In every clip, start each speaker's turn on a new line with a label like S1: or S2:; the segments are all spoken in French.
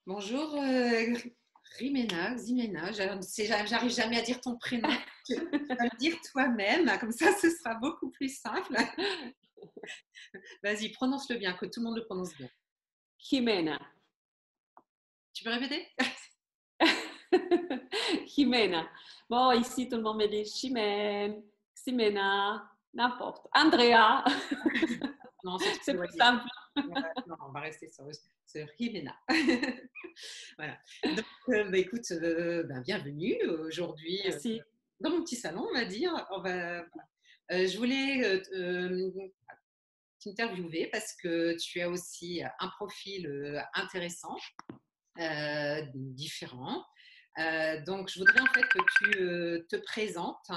S1: Bonjour, Rimena, Zimena, j'arrive jamais à dire ton prénom. Tu vas le dire toi-même, comme ça ce sera beaucoup plus simple. Vas-y, prononce-le bien, que tout le monde le prononce bien.
S2: Jimena.
S1: Tu peux répéter?
S2: Jimena. Bon, ici, tout le monde me dit Chimène, Ximena, n'importe. Andrea.
S1: Non, c'est trop
S2: C'est plus
S1: éloigné.
S2: simple.
S1: Ouais, non, on va rester sur Rimena. Voilà. Donc, écoute, bienvenue aujourd'hui
S2: Merci.
S1: dans mon petit salon, on va dire. Je voulais t'interviewer parce que tu as aussi un profil intéressant, différent. Donc, je voudrais en fait que tu te présentes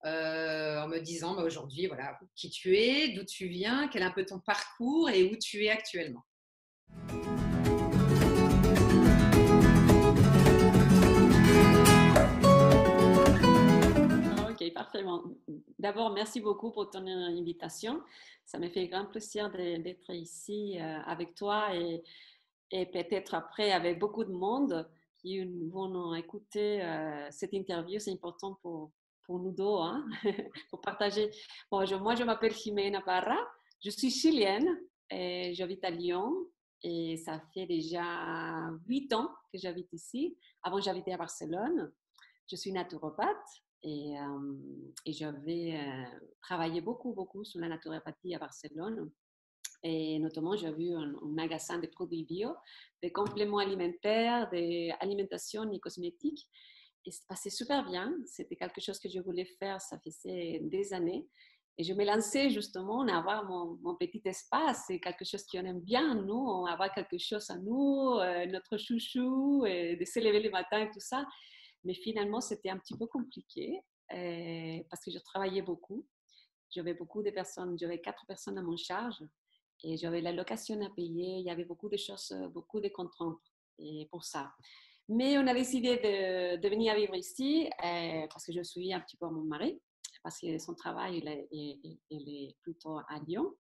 S1: en me disant aujourd'hui voilà, qui tu es, d'où tu viens, quel est un peu ton parcours et où tu es actuellement.
S2: Ok, parfaitement. D'abord, merci beaucoup pour ton invitation. Ça me fait grand plaisir d'être ici avec toi et peut-être après avec beaucoup de monde qui vont écouter cette interview. C'est important pour nous deux, hein, pour partager. Bon, moi, je m'appelle Jimena Parra. Je suis chilienne et j'habite à Lyon. Et ça fait déjà 8 ans que j'habite ici. Avant, j'habitais à Barcelone. Je suis naturopathe et j'avais travaillé beaucoup, beaucoup sur la naturopathie à Barcelone. Et notamment, j'ai vu un magasin de produits bio, des compléments alimentaires, des alimentations et cosmétiques. Et ça passait super bien. C'était quelque chose que je voulais faire, ça faisait des années. Et je me lançais justement à avoir mon petit espace. C'est quelque chose qu'on aime bien, nous, avoir quelque chose à nous, notre chouchou, et de se lever le matin et tout ça. Mais finalement, c'était un petit peu compliqué parce que je travaillais beaucoup. J'avais beaucoup de personnes, j'avais 4 personnes à mon charge et j'avais la location à payer. Il y avait beaucoup de choses, beaucoup de contraintes et pour ça. Mais on a décidé de venir vivre ici parce que je suis un petit peu à mon mari, parce que son travail il est plutôt à Lyon.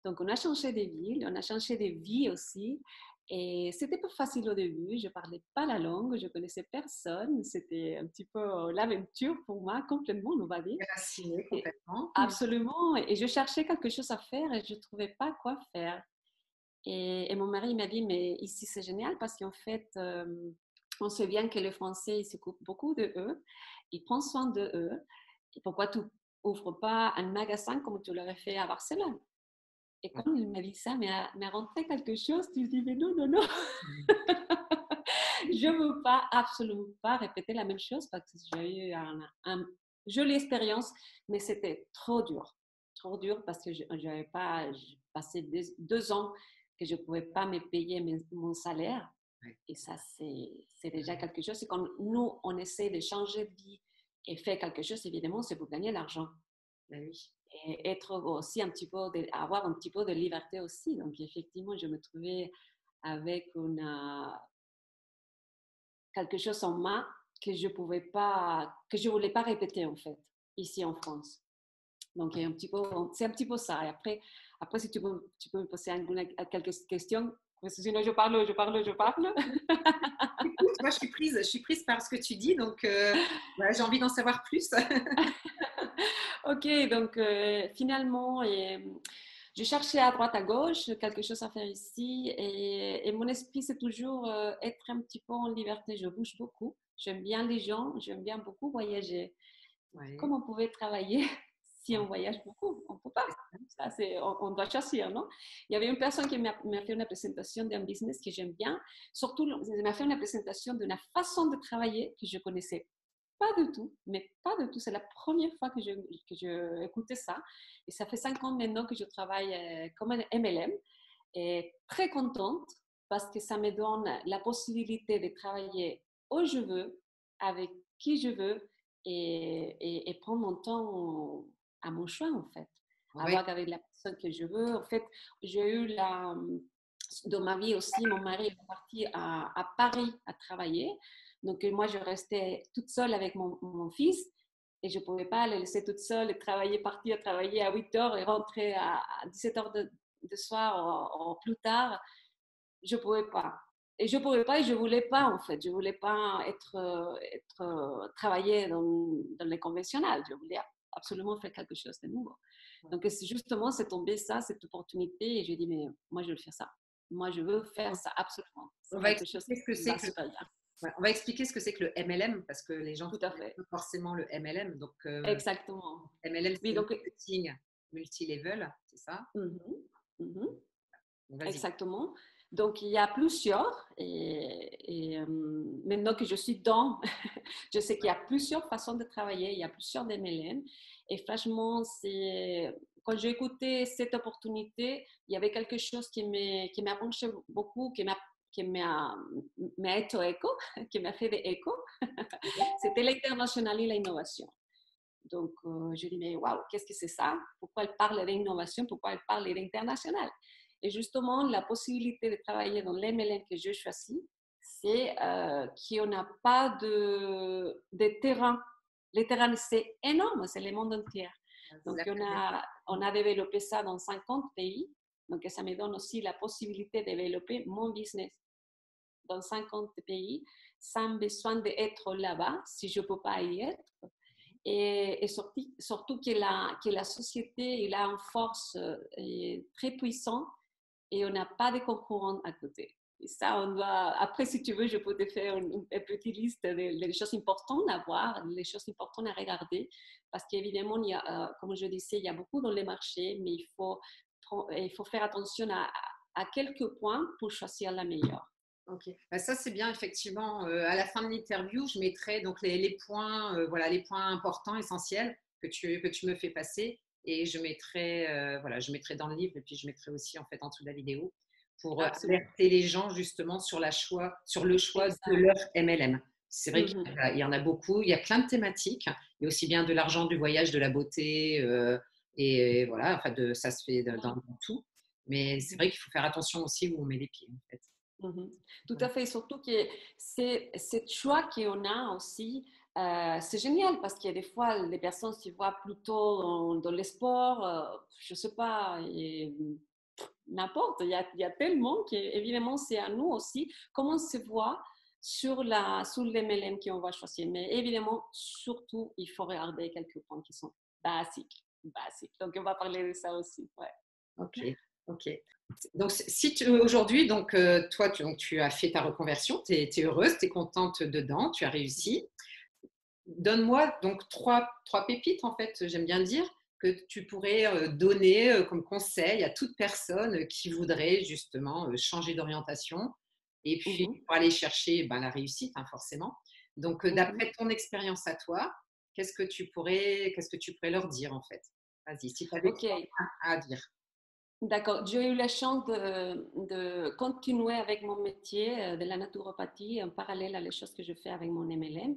S2: Donc, on a changé de ville, on a changé de vie aussi. Et c'était pas facile au début, je parlais pas la langue, je connaissais personne. C'était un petit peu l'aventure pour moi, complètement, on va dire.
S1: Déraciné
S2: Et
S1: complètement.
S2: absolument. Et je cherchais quelque chose à faire et je trouvais pas quoi faire. Et mon mari m'a dit, mais ici c'est génial parce qu'en fait, on sait bien que les Français, ils s'occupent beaucoup de eux, ils prennent soin de eux. Et pourquoi tu ouvres pas un magasin comme tu l'aurais fait à Barcelone? Et quand il m'a dit ça, mais rentré quelque chose, tu dis, mais non, non, non, je ne veux pas, absolument pas répéter la même chose parce que j'ai eu un jolie expérience, mais c'était trop dur parce que j'avais pas j'ai passé 2 ans que je ne pouvais pas me payer mon salaire.
S1: Ouais,
S2: Et ça, c'est déjà quelque chose. C'est quand nous, on essaie de changer de vie et faire quelque chose, évidemment, c'est pour gagner l'argent
S1: bah oui.
S2: et être aussi un petit peu, avoir un petit peu de liberté aussi. Donc, effectivement, je me trouvais avec quelque chose en main que je pouvais pas, que je voulais pas répéter en fait, ici en France. Donc, c'est un petit peu ça. Et après si tu peux me poser quelques questions, parce que sinon je parle, je parle, je parle.
S1: Écoute, moi je suis prise par ce que tu dis, donc voilà, j'ai envie d'en savoir plus.
S2: Ok, donc finalement, je cherchais à droite à gauche quelque chose à faire ici et mon esprit c'est toujours être un petit peu en liberté. Je bouge beaucoup, j'aime bien les gens, j'aime bien beaucoup voyager.
S1: Ouais,
S2: Comment on pouvait travailler si
S1: ouais,
S2: on voyage beaucoup? On ne peut pas.
S1: c'est ça.
S2: Ça, on doit choisir, non? Il y avait une personne qui m'a fait une présentation d'un business que j'aime bien. Surtout, elle m'a fait une présentation d'une façon de travailler que je connaissais pas du tout, mais pas du tout. C'est la première fois que je écoutais ça. Et ça fait 5 ans maintenant que je travaille comme un MLM et très contente parce que ça me donne la possibilité de travailler où je veux, avec qui je veux et prendre mon temps à mon choix en fait.
S1: Ouais,
S2: Avoir avec la personne que je veux. En fait, j'ai eu dans ma vie aussi, mon mari est parti à Paris à travailler. Donc, moi, je restais toute seule avec mon fils et je ne pouvais pas le laisser toute seule et travailler, partir travailler à 8 heures et rentrer à 17 heures de soir ou plus tard. Je ne pouvais pas. et je ne pouvais pas et je ne voulais pas, en fait. Je ne voulais pas travailler dans les conventionnels. Je voulais absolument faire quelque chose de nouveau. Donc, justement, c'est tombé ça, cette opportunité, et j'ai dit, mais moi, je veux faire ça. Moi, je veux faire ça, absolument.
S1: On
S2: C'est
S1: va
S2: quelque chose
S1: expliquer ce que
S2: qui
S1: c'est
S2: va
S1: que
S2: super bien.
S1: on va expliquer ce que c'est que le MLM parce que les gens ne
S2: Tout à
S1: connaissent
S2: fait.
S1: pas forcément le MLM. Donc,
S2: Exactement.
S1: MLM,
S2: Oui,
S1: c'est
S2: donc,
S1: marketing multi-level, c'est ça?
S2: mhm, mhm.
S1: Donc, vas-y.
S2: Exactement. Donc, il y a plusieurs, maintenant que je suis dans, je sais qu'il y a plusieurs façons de travailler, il y a plusieurs MLM. Et franchement, quand j'ai écouté cette opportunité, il y avait quelque chose qui m'a penché beaucoup, m'a été écho, qui m'a fait des échos. C'était l'international et l'innovation. Donc, je dis, mais waouh, qu'est-ce que c'est ça? Pourquoi elle parle d'innovation? Pourquoi elle parle d'international? Et justement, la possibilité de travailler dans l'MLM que je choisis, c'est qu'on n'a pas de terrain. Le terrain, c'est énorme, c'est le monde entier. Donc, on a développé ça dans 50 pays. Donc, ça me donne aussi la possibilité de développer mon business dans 50 pays sans besoin d'être là-bas si je ne peux pas y être. Et surtout que la société il a une force très puissante et on n'a pas de concurrents à côté. Et ça, on doit. Après, si tu veux, je peux te faire une petite liste des choses importantes à voir, les choses importantes à regarder, parce qu'évidemment, comme je disais, il y a beaucoup dans les marchés, mais il faut faire attention à quelques points pour choisir la meilleure.
S1: Ok, bah, ça c'est bien effectivement. À la fin de l'interview, je mettrai donc les points, voilà, les points importants, essentiels que tu me fais passer, et voilà, je mettrai dans le livre et puis je mettrai aussi en fait en dessous de la vidéo pour
S2: Absolument.
S1: alerter les gens justement sur le choix de
S2: Exact.
S1: leur MLM. C'est vrai
S2: Mhm.
S1: qu'il y en a beaucoup, il y a plein de thématiques, il y a aussi bien de l'argent, du voyage, de la beauté, et voilà, enfin ça se fait dans tout. Mais c'est vrai qu'il faut faire attention aussi où on met les pieds en fait.
S2: Mhm. Tout à fait, surtout que c'est ce choix qu'on a aussi, c'est génial parce qu'il y a des fois, les personnes se voient plutôt dans les sports, je ne sais pas, n'importe, il y a tellement qu'évidemment, c'est à nous aussi comment on se voit sur les MLM qu'on va choisir. Mais évidemment, surtout, il faut regarder quelques points qui sont basiques. Basiques. Donc, on va parler de ça aussi. Ouais.
S1: Ok, ok. Donc, si aujourd'hui, donc, toi, tu as fait ta reconversion, tu es heureuse, tu es contente dedans, tu as réussi. Donne-moi donc trois pépites, en fait, j'aime bien dire, que tu pourrais donner comme conseil à toute personne qui voudrait justement changer d'orientation et puis
S2: Mhm.
S1: pour aller chercher ben, la réussite, hein, forcément. Donc,
S2: Mhm.
S1: d'après ton expérience à toi, qu'est-ce que tu pourrais leur dire, en fait? Vas-y, si tu avais
S2: Ok.
S1: trois points à dire.
S2: D'accord. J'ai eu la chance de continuer avec mon métier de la naturopathie en parallèle à les choses que je fais avec mon MLM.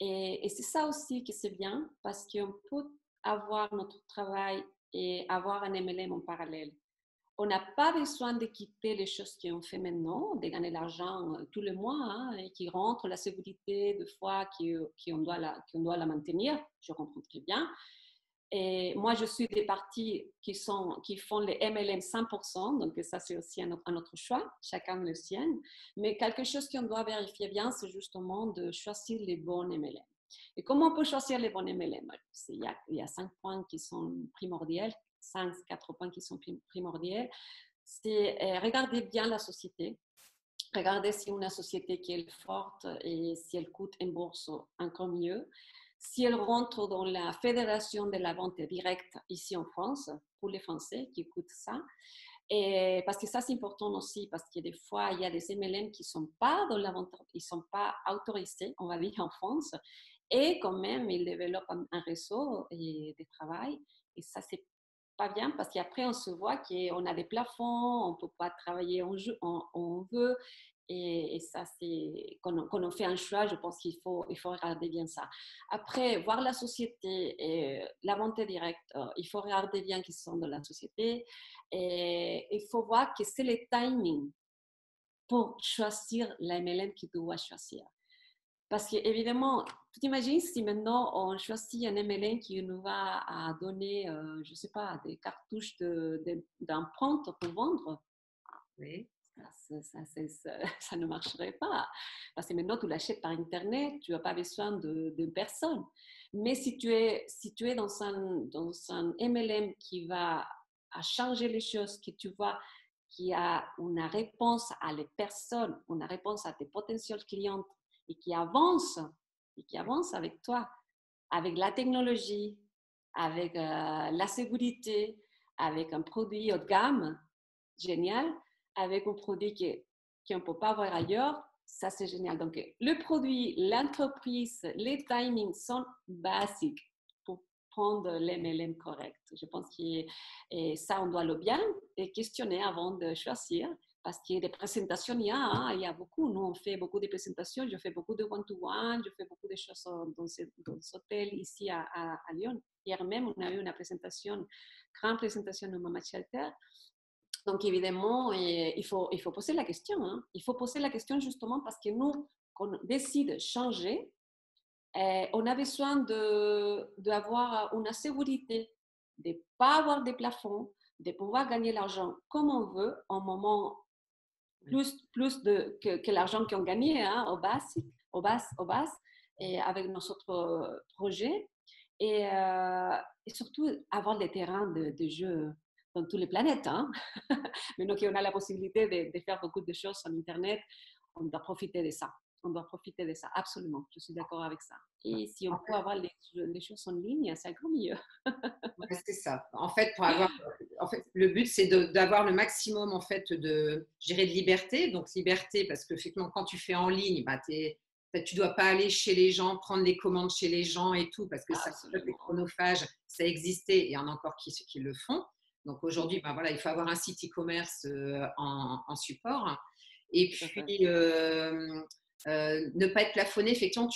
S2: Et c'est ça aussi que c'est bien parce qu'on peut avoir notre travail et avoir un MLM en parallèle. On n'a pas besoin de quitter les choses qu'on fait maintenant, de gagner l'argent tous les mois hein, et qui rentre, la sécurité de fois qu'on doit la maintenir. Je comprends très bien. Et moi, je suis des parties qui font les MLM 100%, donc ça, c'est aussi un autre choix, chacun le sien. Mais quelque chose qu'on doit vérifier bien, c'est justement de choisir les bons MLM. Et comment on peut choisir les bons MLM? Il y a 5 points qui sont primordiaux, 4 points qui sont primordiaux. C'est regarder bien la société, regarder si une société qui est forte et si elle coûte en bourse, encore mieux. Si elle rentre dans la fédération de la vente directe ici en France, pour les Français qui écoutent ça. Et parce que ça, c'est important aussi, parce que des fois, il y a des MLM qui ne sont pas dans la vente, ils ne sont pas autorisés, on va dire, en France. Et quand même, ils développent un réseau et de travail. Et ça, c'est pas bien parce qu'après, on se voit qu'on a des plafonds, on ne peut pas travailler où on veut. Et ça, c'est quand on fait un choix, je pense il faut regarder bien ça. Après, voir la société et la vente directe, il faut regarder bien qui sont dans la société. Et il faut voir que c'est le timing pour choisir la MLM que tu dois choisir. Parce qu'évidemment, tu t'imagines si maintenant on choisit un MLM qui nous va à donner, je ne sais pas, des cartouches d'empreintes pour vendre.
S1: Oui.
S2: ça ne marcherait pas. Parce que maintenant, tu l'achètes par Internet, tu n'as pas besoin de personne. Mais si tu es dans un MLM qui va à changer les choses, que tu vois qui a une réponse à les personnes, une réponse à tes potentiels clients et qui avance avec toi, avec la technologie, avec la sécurité, avec un produit haut de gamme, génial, avec un produit qu'on ne peut pas avoir ailleurs, ça c'est génial. Donc, le produit, l'entreprise, les timings sont basiques pour prendre l'MLM correct. Je pense que ça, on doit le bien questionner avant de choisir. Parce que des présentations, il y a beaucoup. Nous, on fait beaucoup de présentations. Je fais beaucoup de one-to-one. Je fais beaucoup de choses dans cet hôtel ici à Lyon. Hier même, on a eu une grande présentation de Mama Shelter. Donc, évidemment, il faut poser la question. Il faut poser la question justement parce que nous, quand on décide de changer, on a besoin d'avoir une sécurité, de ne pas avoir des plafonds, de pouvoir gagner l'argent comme on veut, en moment plus que l'argent qu'on gagnait au bas, et avec nos autres projets. Et surtout, avoir des terrains de jeu dans toutes les planètes. Maintenant qu'on a la possibilité de faire beaucoup de choses sur Internet, on doit profiter de ça. On doit profiter de ça, absolument. Je suis d'accord avec ça. Et si on peut avoir les choses en ligne, c'est encore mieux.
S1: Ouais, c'est ça. En fait, le but, c'est d'avoir le maximum en fait de, je dirais, de liberté. Donc, liberté, parce que effectivement, quand tu fais en ligne, tu ne dois pas aller chez les gens, prendre les commandes chez les gens et tout, parce que ça, c'est chronophage, ça existait et il y en a encore qui le font. Donc, aujourd'hui, il faut avoir un site e-commerce en support. Et puis, ne pas être plafonné, effectivement,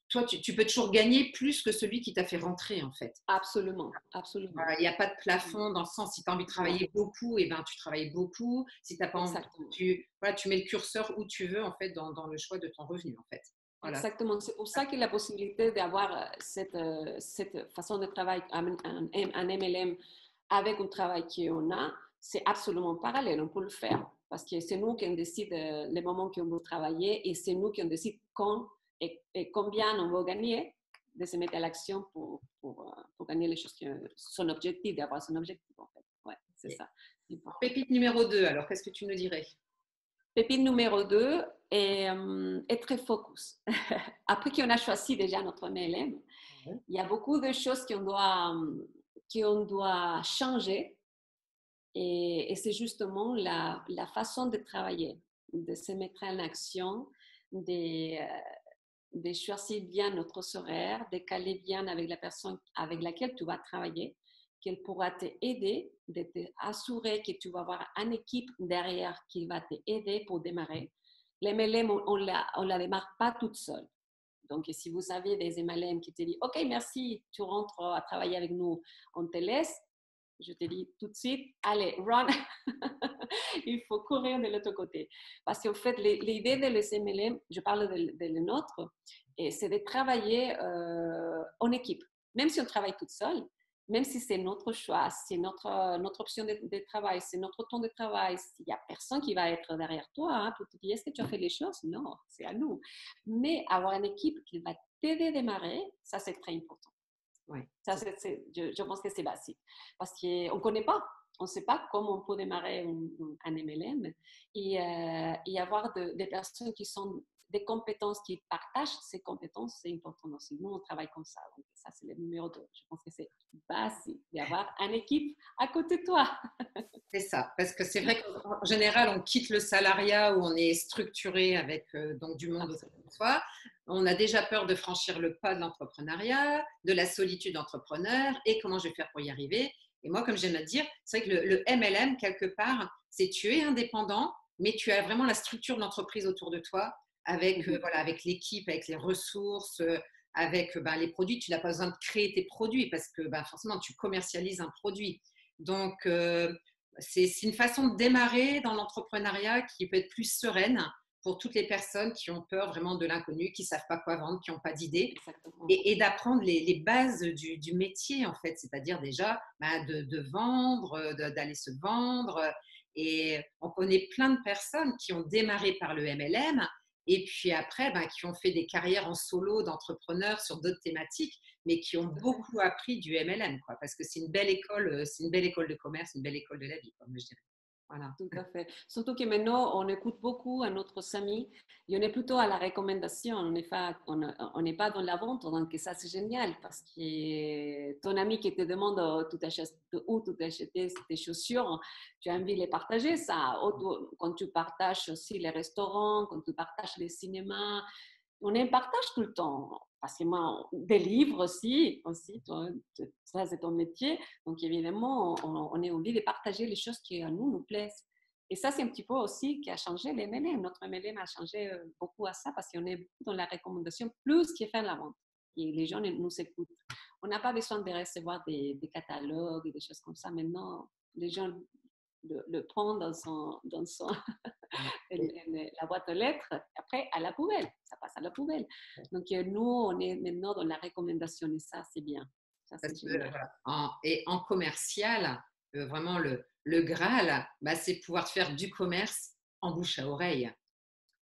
S1: toi, tu peux toujours gagner plus que celui qui t'a fait rentrer, en fait.
S2: Absolument, absolument.
S1: Il n'y a pas de plafond dans le sens, si tu as envie de travailler beaucoup, tu travailles beaucoup. Si tu n'as pas envie, tu mets le curseur où tu veux, en fait, dans le choix de ton revenu, en fait.
S2: Voilà. Exactement. C'est pour ça que la possibilité d'avoir cette façon de travail, un MLM avec un travail qu'on a, c'est absolument parallèle. On peut le faire parce que c'est nous qui décide les moments qu'on veut travailler et c'est nous qui décide quand et combien on veut gagner de se mettre à l'action pour gagner les choses, son objectif, d'avoir son objectif en fait. Ouais, c'est ça.
S1: Pépite numéro 2, alors qu'est-ce que tu nous dirais?
S2: Pépite numéro 2 est très focus. Après qu'on a choisi déjà notre MLM, il y a beaucoup de choses qu'on doit changer et c'est justement la façon de travailler, de se mettre en action, de choisir bien notre horaire, de caler bien avec la personne avec laquelle tu vas travailler, qu'elle pourra t'aider, de t'assurer que tu vas avoir une équipe derrière qui va t'aider pour démarrer. L'MLM, on la démarre pas toute seule. Donc, si vous avez des MLM qui te disent « Ok, merci, tu rentres à travailler avec nous, on te laisse », je te dis tout de suite, allez, run. Il faut courir de l'autre côté. Parce qu'en fait, l'idée de les MLM, je parle de nôtre, c'est de travailler en équipe. Même si on travaille toute seule, même si c'est notre choix, c'est notre option de travail, c'est notre temps de travail, il n'y a personne qui va être derrière toi pour te dire est-ce que tu as fait les choses? Non, c'est à nous. Mais avoir une équipe qui va t'aider à démarrer, ça c'est très important. Ouais. Ça, je pense que c'est basique. Parce qu'on ne connaît pas. On ne sait pas comment on peut démarrer un MLM et avoir des personnes qui sont des compétences, qui partagent ces compétences, c'est important aussi. Nous, on travaille comme ça. Donc, ça, c'est le numéro 2. Je pense que c'est basique d'avoir une équipe à côté de toi.
S1: C'est ça. Parce que c'est vrai qu'en général, on quitte le salariat où on est structuré avec donc du monde autour de soi. On a déjà peur de franchir le pas de l'entrepreneuriat, de la solitude d'entrepreneur et comment je vais faire pour y arriver. Et moi, comme j'aime à dire, c'est vrai que le MLM, quelque part, c'est tu es indépendant, mais tu as vraiment la structure de l'entreprise autour de toi avec, avec l'équipe, avec les ressources, avec les produits. Tu n'as pas besoin de créer tes produits parce que forcément, tu commercialises un produit. Donc, c'est une façon de démarrer dans l'entrepreneuriat qui peut être plus sereine pour toutes les personnes qui ont peur vraiment de l'inconnu, qui ne savent pas quoi vendre, qui n'ont pas d'idée, et d'apprendre les bases du métier, en fait, c'est-à-dire déjà de vendre, d'aller se vendre, Et on connaît plein de personnes qui ont démarré par le MLM et puis après, qui ont fait des carrières en solo d'entrepreneurs sur d'autres thématiques, mais qui ont beaucoup appris du MLM, quoi, parce que c'est une belle école de commerce, une belle école de la vie, comme je dirais. Voilà.
S2: Tout à fait. Surtout que maintenant, on écoute beaucoup à notre ami et on est plutôt à la recommandation. On n'est pas dans la vente, donc ça c'est génial parce que ton ami qui te demande où tu achètes tes chaussures, tu as envie de les partager, ça. Quand tu partages aussi les restaurants, quand tu partages les cinémas, on les partage tout le temps. Parce que moi, des livres aussi ça c'est ton métier. Donc évidemment, on a envie de partager les choses qui à nous plaisent. Et ça, c'est un petit peu aussi qui a changé les MLM. Notre MLM a changé beaucoup à ça parce qu'on est dans la recommandation plus qu'il fait la vente. Et les gens nous écoutent. On n'a pas besoin de recevoir des catalogues et des choses comme ça. Maintenant, les gens le prennent dans son la boîte aux lettres, après à la poubelle, ça passe à la poubelle. Donc nous, on est maintenant dans la recommandation et ça, c'est bien. Ça, c'est génial.
S1: Et en commercial, vraiment le Graal, c'est pouvoir faire du commerce en bouche à oreille.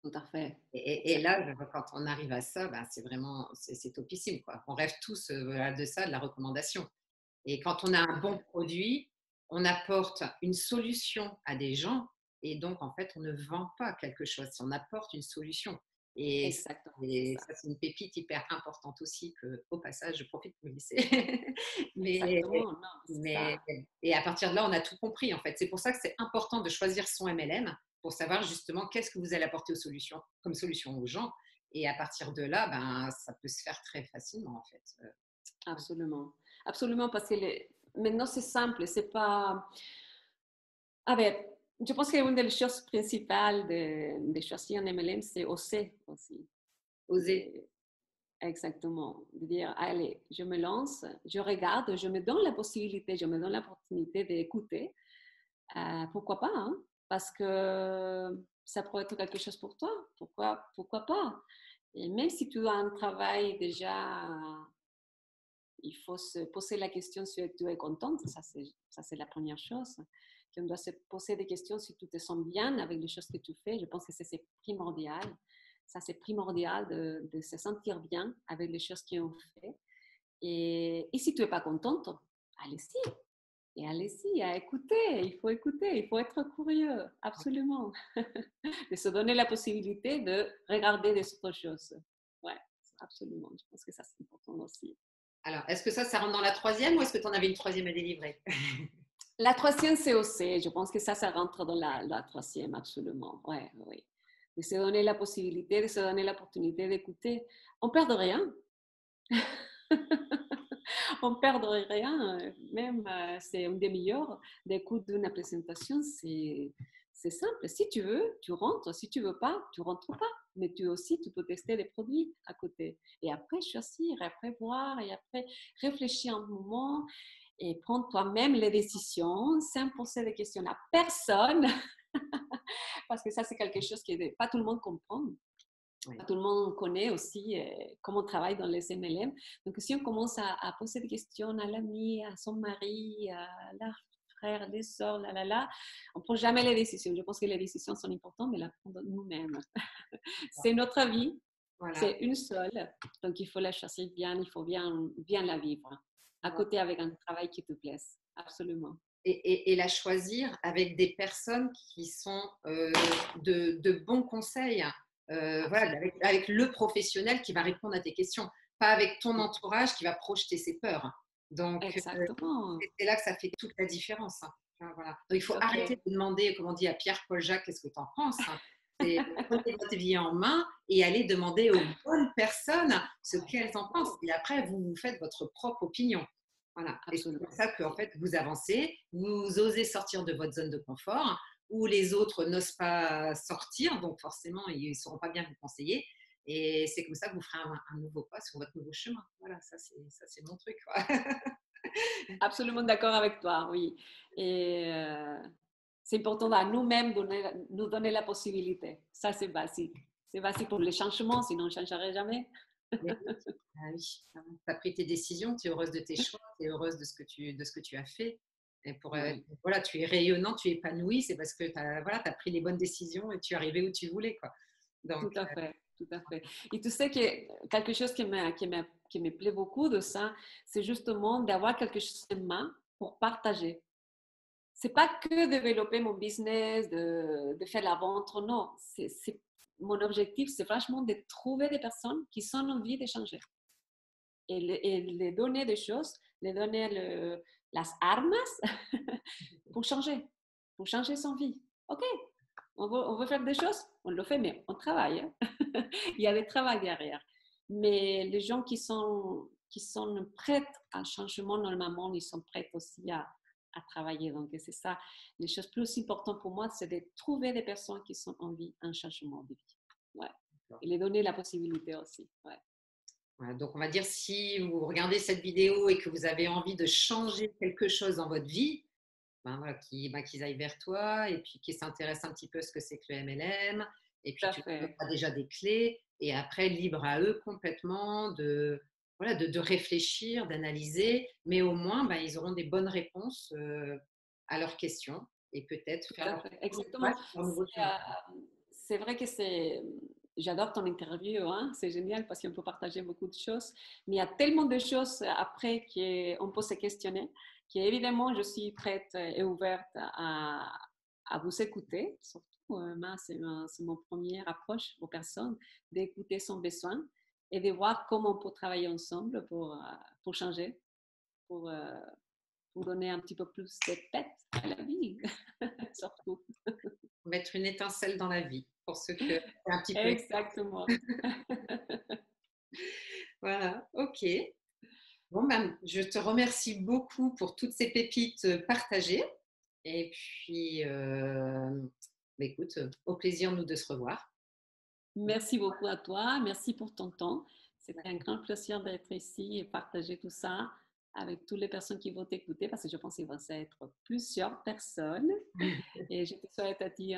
S2: Tout à fait.
S1: Et là, quand on arrive à ça, c'est vraiment, c'est topissime, quoi. On rêve tous de ça, de la recommandation. Et quand on a un bon produit, on apporte une solution à des gens et donc, en fait, on ne vend pas quelque chose, on apporte une solution.
S2: Exactement.
S1: Ça, c'est une pépite hyper importante aussi que, au passage, je profite pour glisser.
S2: Exactement, non, c'est ça.
S1: Et à partir de là, on a tout compris, en fait. C'est pour ça que c'est important de choisir son MLM pour savoir justement qu'est-ce que vous allez apporter comme solution aux gens. Et à partir de là, ça peut se faire très facilement, en fait.
S2: Absolument. Absolument, parce que maintenant, c'est simple. C'est pas... A ver, je pense qu'une des choses principales de choisir un MLM, c'est oser aussi.
S1: Oser.
S2: Exactement. De dire, allez, je me lance, je regarde, je me donne la possibilité, je me donne l'opportunité d'écouter. Pourquoi pas, hein? Parce que ça pourrait être quelque chose pour toi. Pourquoi pas? Et même si tu as un travail déjà, il faut se poser la question si tu es contente. Ça, c'est la première chose. On doit se poser des questions si tu te sens bien avec les choses que tu fais. Je pense que c'est primordial. Ça, c'est primordial de se sentir bien avec les choses qu'on fait. Et si tu n'es pas contente, allez-y. Et allez-y, à écouter. Il faut écouter, il faut être curieux, absolument. De se donner la possibilité de regarder des autres choses. Ouais, absolument. Je pense que ça, c'est important aussi.
S1: Alors, est-ce que ça rentre dans la troisième ou est-ce que tu en avais une troisième à délivrer?
S2: La troisième, c'est aussi. Je pense que ça rentre dans la troisième, absolument. Oui, oui. De se donner la possibilité, de se donner l'opportunité d'écouter. On ne perd rien. On ne perd rien. Même c'est une demi-heure d'écoute d'une présentation. C'est simple. Si tu veux, tu rentres. Si tu ne veux pas, tu ne rentres pas. Mais tu aussi, tu peux tester les produits à côté. Et après, choisir, et après voir, et après réfléchir un moment et prendre toi-même les décisions sans poser des questions à personne. Parce que ça, c'est quelque chose que pas tout le monde comprend. Oui. Tout le monde connaît aussi comment on travaille dans les MLM. Donc, si on commence à poser des questions à l'ami, à son mari, à la frère, les sœurs, on ne prend jamais les décisions. Je pense que les décisions sont importantes, mais la prendre nous-mêmes. C'est notre vie, voilà. C'est une seule. Donc, il faut la choisir bien, il faut bien la vivre. À côté avec un travail qui te plaise. Absolument.
S1: Et la choisir avec des personnes qui sont de bons conseils. Voilà, avec le professionnel qui va répondre à tes questions, pas avec ton entourage qui va projeter ses peurs. Donc, c'est là que ça fait toute la différence. Voilà. Donc, il faut arrêter de demander, comme on dit à Pierre-Paul Jacques, qu'est-ce que tu en penses? C'est prenez votre vie en main et allez demander aux bonnes personnes ce qu'elles en pensent. Et après, vous faites votre propre opinion. Voilà. Et c'est pour ça que en fait, vous avancez, vous osez sortir de votre zone de confort, où les autres n'osent pas sortir, donc forcément, ils ne sauront pas bien vous conseiller. Et c'est comme ça que vous ferez un nouveau pas sur votre nouveau chemin. Voilà, ça c'est mon truc, quoi.
S2: Absolument d'accord avec toi, oui. Et c'est important à nous-mêmes nous donner la possibilité. Ça, c'est basique. C'est basique pour les changements, sinon on ne changerait jamais.
S1: Oui. Ah oui, tu as pris tes décisions, tu es heureuse de tes choix, tu es heureuse de ce que tu as fait. Et
S2: Oui.
S1: voilà, tu es rayonnant, tu es épanoui, c'est parce que tu as, voilà, as pris les bonnes décisions et tu es arrivé où tu voulais, quoi. Donc,
S2: Tout à fait, tout à fait. Et tu sais que quelque chose qui me plaît beaucoup de ça, c'est justement d'avoir quelque chose en main pour partager. C'est pas que développer mon business, de faire la vente, non. Mon objectif, c'est vachement de trouver des personnes qui ont envie d'échanger et les donner des choses, les donner las armas pour changer son vie. OK, on veut faire des choses, on le fait, mais on travaille. Hein. Il y a des travail derrière. Mais les gens qui sont prêts à changement, normalement, ils sont prêts aussi à travailler. Donc, c'est ça. Les choses plus importantes pour moi, c'est de trouver des personnes qui sont en vie un changement de vie. Ouais. Et les donner la possibilité aussi. Ouais.
S1: voilà, donc, on va dire, si vous regardez cette vidéo et que vous avez envie de changer quelque chose dans votre vie, ben voilà, qu'ils aillent vers toi et puis qu'ils s'intéressent un petit peu à ce que c'est que le MLM. Et
S2: Tout
S1: puis,
S2: à
S1: tu
S2: fait.
S1: as déjà des clés. Et après, libre à eux complètement voilà, de réfléchir, d'analyser. Mais au moins, ben, ils auront des bonnes réponses à leurs questions et peut-être
S2: Tout
S1: faire
S2: à
S1: leur
S2: fait.
S1: choix
S2: Exactement.
S1: sur leur nouveau chemin.
S2: C'est vrai que j'adore ton interview, hein? C'est génial parce qu'on peut partager beaucoup de choses, mais il y a tellement de choses après qu'on peut se questionner qu'évidemment, je suis prête et ouverte à vous écouter. Surtout, moi, c'est mon première approche aux personnes, d'écouter son besoin et de voir comment on peut travailler ensemble pour changer, pour, euh, pour donner un petit peu plus de pète à la vie, surtout.
S1: Mettre une étincelle dans la vie pour ceux que c'est un petit peu.
S2: Exactement.
S1: Voilà, ok. Bon, ben, je te remercie beaucoup pour toutes ces pépites partagées. Et puis, écoute, au plaisir, nous, de se revoir.
S2: Merci beaucoup à toi. Merci pour ton temps. C'était un grand plaisir d'être ici et partager tout ça avec toutes les personnes qui vont t'écouter parce que je pense qu'il va être plusieurs personnes. Et je te souhaite à ti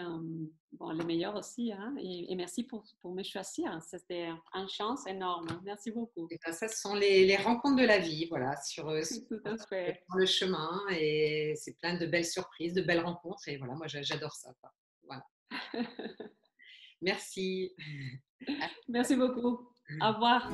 S2: bon, le meilleur aussi. Hein, et merci pour me choisir. C'était une chance énorme. Merci beaucoup.
S1: Et ben, ça, ce sont les rencontres de la vie, voilà,
S2: Tout à fait.
S1: sur le chemin. Et c'est plein de belles surprises, de belles rencontres. Et voilà, moi, j'adore ça, quoi. Voilà. Merci.
S2: Merci beaucoup. Au revoir.